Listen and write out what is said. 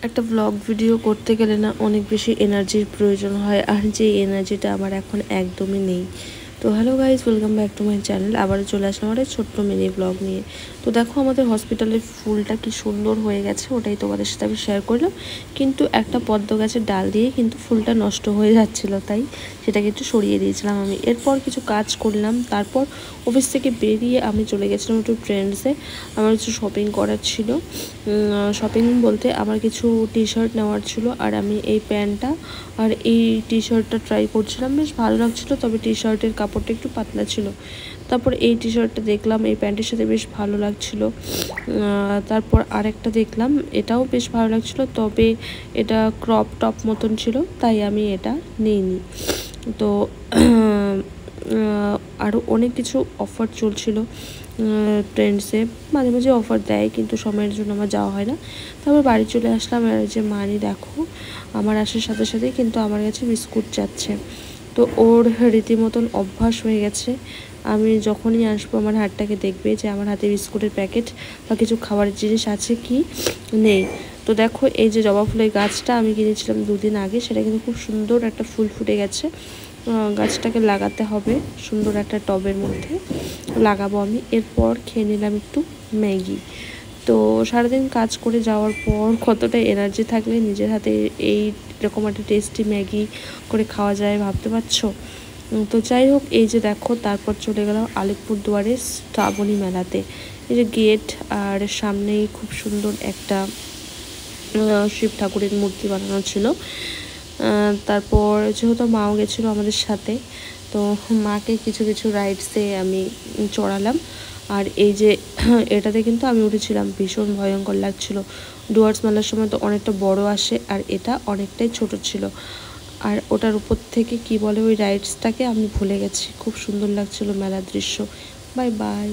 একটা blog video করতে গেলে না অনেক বেশি এনার্জির প্রয়োজন হয়, আর যে এনার্জিটা আমার এখন একদমই নেই। তো hello guys, welcome back to my channel. আবারও চলে আসলাম একটা ছোট্ট মিনি ব্লগ নিয়ে। তো দেখো আমাদের হসপিটালের ফুলটা কি সুন্দর হয়ে গেছে, ওটাই তোমাদের সাথে আমি শেয়ার করলাম। কিন্তু একটা পদ্ম গাছের ডাল দিয়ে কিন্তু ফুলটা নষ্ট হয়ে যাচ্ছিল, তাই সেটাকে একটু সরিয়ে দিয়েছিলাম আমি। এরপর কিছু কাজ করলাম, তারপর অফিস থেকে বেরিয়ে আমি চলে গেছিলাম একটু ট্রেন্ডসে। আমার কিছু শপিং করার ছিল। শপিং বলতে আমার কিছু টি শার্ট নেওয়ার ছিল, আর আমি এই প্যান্টটা আর এই টি শার্টটা ট্রাই করছিলাম, বেশ ভালো লাগছিলো, তবে টি শার্টের কাপড়টা একটু পাতলা ছিল। তারপর এই টি শার্টটা দেখলাম, এই প্যান্টের সাথে বেশ ভালো লাগছিল। তারপর আরেকটা দেখলাম, এটাও বেশ ভালো লাগছিলো, তবে এটা ক্রপ টপ মতন ছিল, তাই আমি এটা নিইনি। তো আরও অনেক কিছু অফার চলছিল ট্রেন্ডসে, মাঝে মাঝে অফার দেয়, কিন্তু সময়ের জন্য আমার যাওয়া হয় না। তারপর বাড়ি চলে আসলাম। আর যে মানি দেখো, আমার আসার সাথে সাথেই কিন্তু আমার কাছে বিস্কুট যাচ্ছে। তো ওর রীতিমতন অভ্যাস হয়ে গেছে, আমি যখনই আসবো আমার হাতটাকে দেখবে যে আমার হাতে বিস্কুটের প্যাকেট বা কিছু খাবারের জিনিস আছে কি নেই। তো দেখো এই যে জবা ফুলের গাছটা আমি কিনেছিলাম 2 দিন আগে, সেটা কিন্তু খুব সুন্দর একটা ফুল ফুটে গেছে। গাছটাকে লাগাতে হবে সুন্দর একটা টবের মধ্যে, লাগাবো আমি। এরপর খেয়ে নিলাম একটু ম্যাগি। তো সারাদিন কাজ করে যাওয়ার পর কতটা এনার্জি থাকলে নিজের হাতে এই রকম একটা টেস্টি ম্যাগি করে খাওয়া যায়, ভাবতে পারছো? তো যাই হোক, এই যে দেখো, তারপর চলে গেলাম আলিপুরদুয়ারের শ্রাবণী মেলাতে। এই যে গেট, আর সামনেই খুব সুন্দর একটা শিব ঠাকুরের মূর্তি বানানো ছিল। তারপর যেহেতু মাও গেছিলো আমাদের সাথে, তো মাকে কিছু কিছু রাইডসে আমি চড়ালাম। আর এই যে এটাতে কিন্তু আমি উঠেছিলাম, ভীষণ ভয়ঙ্কর লাগছিল। ডুয়ার্স মেলার সময় তো অনেকটা বড় আসে, আর এটা অনেকটাই ছোট ছিল। আর ওটার উপর থেকে কি বলে ওই রাইডসটাকে আমি ভুলে গেছি, খুব সুন্দর লাগছিল মেলার দৃশ্য। Bye bye.